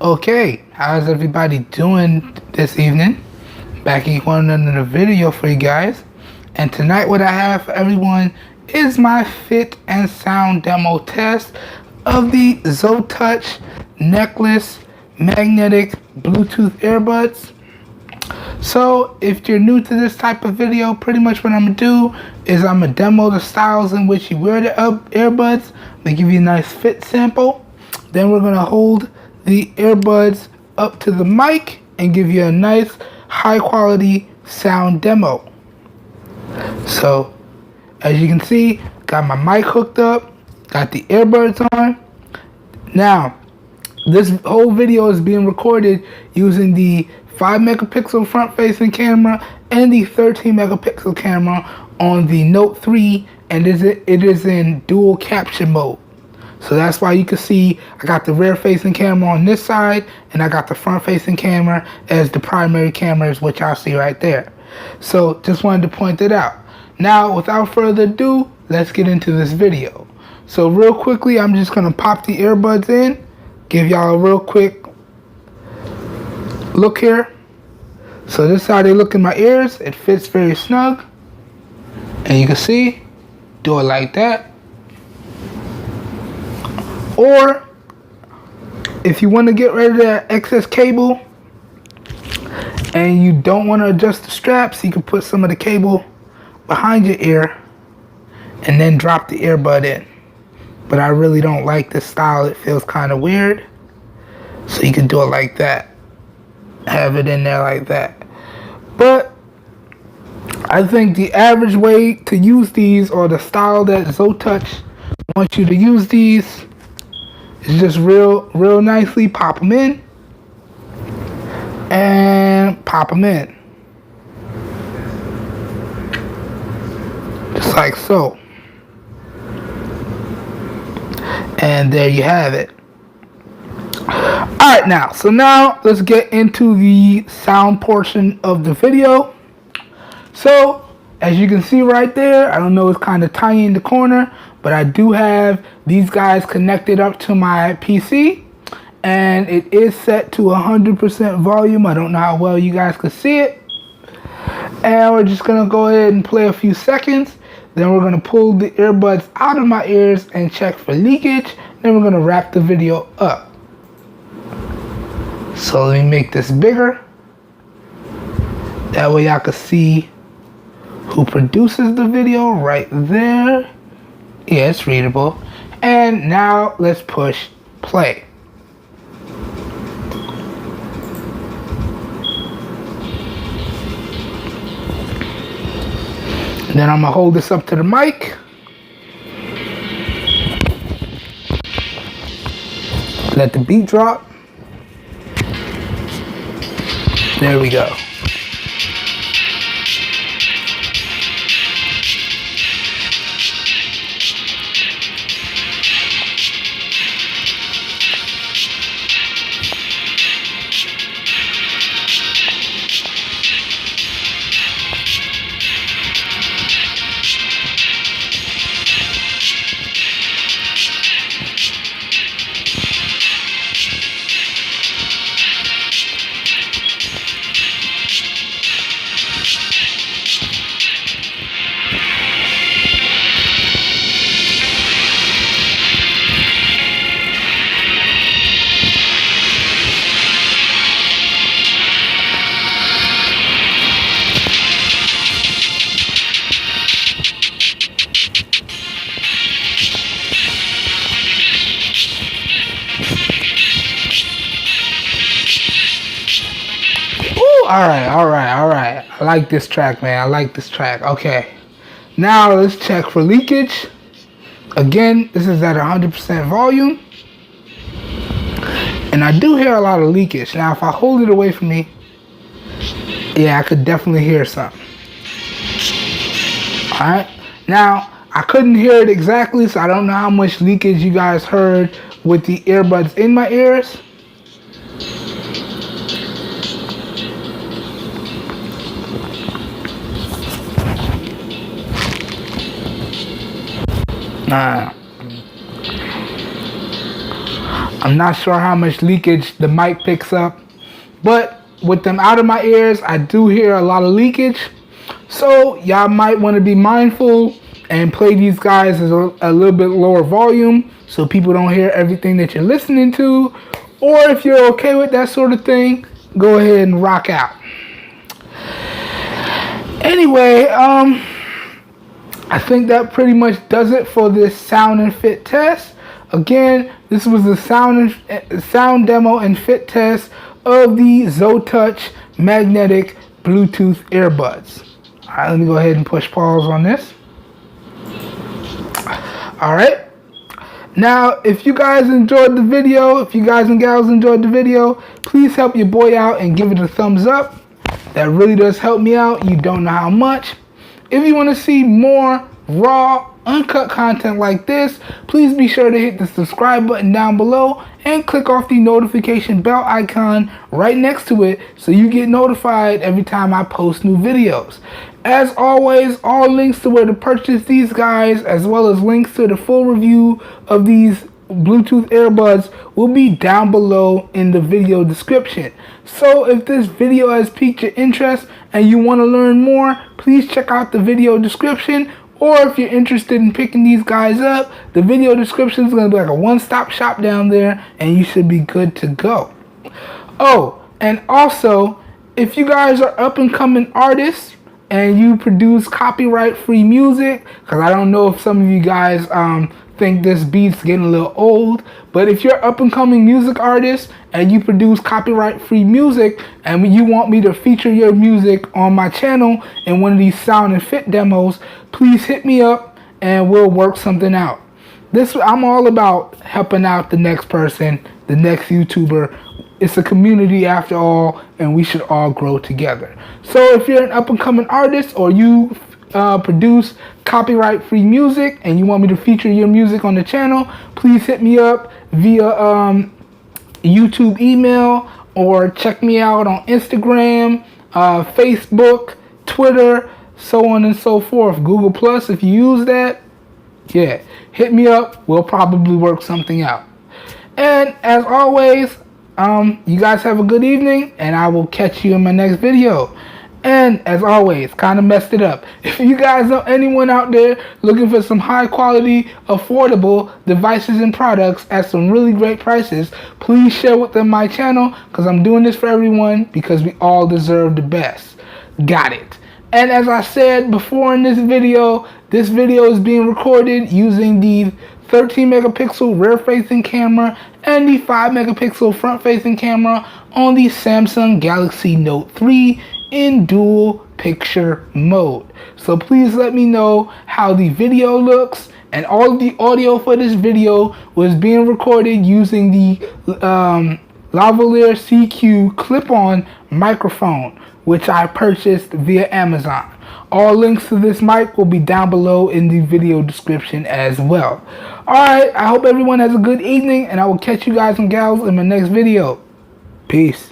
Okay, how's everybody doing this evening? Back in one another video for you guys. And tonight what I have for everyone is my fit and sound demo test of the Zoetouch necklace magnetic Bluetooth earbuds. So if you're new to this type of video, pretty much what I'm gonna do is I'm gonna demo the styles in which you wear the earbuds. I'm gonna give you a nice fit sample. Then we're gonna hold the earbuds up to the mic and give you a nice high quality sound demo. So as you can see, got my mic hooked up, got the earbuds on. Now this whole video is being recorded using the 5 megapixel front facing camera and the 13 megapixel camera on the Note 3, and it is in dual capture mode. So that's why you can see I got the rear facing camera on this side and I got the front facing camera as the primary cameras, which y'all see right there. So just wanted to point that out. Now without further ado, let's get into this video. So real quickly, I'm just gonna pop the earbuds in, give y'all a real quick look here. So this is how they look in my ears. It fits very snug, and you can see, do it like that. Or if you want to get rid of that excess cable and you don't want to adjust the straps, you can put some of the cable behind your ear and then drop the earbud in. But I really don't like this style. It feels kind of weird. So you can do it like that. Have it in there like that. But I think the average way to use these, or the style that Zoetouch wants you to use these, is just real nicely pop them in and pop them in, just like so. And there you have it. Alright, now let's get into the sound portion of the video. So as you can see right there, I don't know, it's kind of tiny in the corner, but I do have these guys connected up to my PC, and it is set to 100% volume. I don't know how well you guys can see it. And we're just gonna go ahead and play a few seconds. Then we're gonna pull the earbuds out of my ears and check for leakage. Then we're gonna wrap the video up. So let me make this bigger. That way y'all can see who produces the video right there. Yeah, it's readable. And now let's push play. And then I'm gonna hold this up to the mic. Let the beat drop. There we go. All right. I like this track, man. I like this track. Okay. Now let's check for leakage. Again, this is at 100% volume. And I do hear a lot of leakage. Now, if I hold it away from me, yeah, I could definitely hear something. Alright. Now, I couldn't hear it exactly, so I don't know how much leakage you guys heard with the earbuds in my ears. I'm not sure how much leakage the mic picks up, but with them out of my ears, I do hear a lot of leakage. So y'all might want to be mindful and play these guys at a little bit lower volume so people don't hear everything that you're listening to. Or if you're okay with that sort of thing, go ahead and rock out. Anyway, I think that pretty much does it for this sound and fit test. Again, this was the sound demo and fit test of the Zoetouch magnetic Bluetooth earbuds. Alright, let me go ahead and push pause on this. Alright. Now, if you guys enjoyed the video, if you guys and gals enjoyed the video, please help your boy out and give it a thumbs up. That really does help me out. You don't know how much. If you want to see more raw, uncut content like this, please be sure to hit the subscribe button down below and click off the notification bell icon right next to it so you get notified every time I post new videos. As always, all links to where to purchase these guys, as well as links to the full review of these Bluetooth earbuds, will be down below in the video description. So if this video has piqued your interest and you want to learn more, please check out the video description. Or if you're interested in picking these guys up, the video description is going to be like a one-stop shop down there, and you should be good to go. Oh, and also, if you guys are up-and-coming artists and you produce copyright-free music, because I don't know if some of you guys think this beat's getting a little old, but if you're up-and-coming music artist and you produce copyright-free music and you want me to feature your music on my channel in one of these sound and fit demos, please hit me up and we'll work something out. I'm all about helping out the next person, the next YouTuber. It's a community after all, and we should all grow together. So if you're an up-and-coming artist or you produce copyright-free music and you want me to feature your music on the channel, please hit me up via YouTube email, or check me out on Instagram, Facebook, Twitter, so on and so forth. Google Plus, if you use that, yeah, hit me up. We'll probably work something out. And as always, you guys have a good evening, and I will catch you in my next video. And as always, kind of messed it up. If you guys know anyone out there looking for some high quality, affordable devices and products at some really great prices, please share with them my channel, because I'm doing this for everyone, because we all deserve the best. Got it. And as I said before in this video is being recorded using the 13 megapixel rear facing camera and the 5 megapixel front facing camera on the Samsung Galaxy Note 3 in dual picture mode. So please let me know how the video looks. And all of the audio for this video was being recorded using the Lavalier Seacue clip-on microphone, which I purchased via Amazon. All links to this mic will be down below in the video description as well. Alright, I hope everyone has a good evening, and I will catch you guys and gals in my next video. Peace.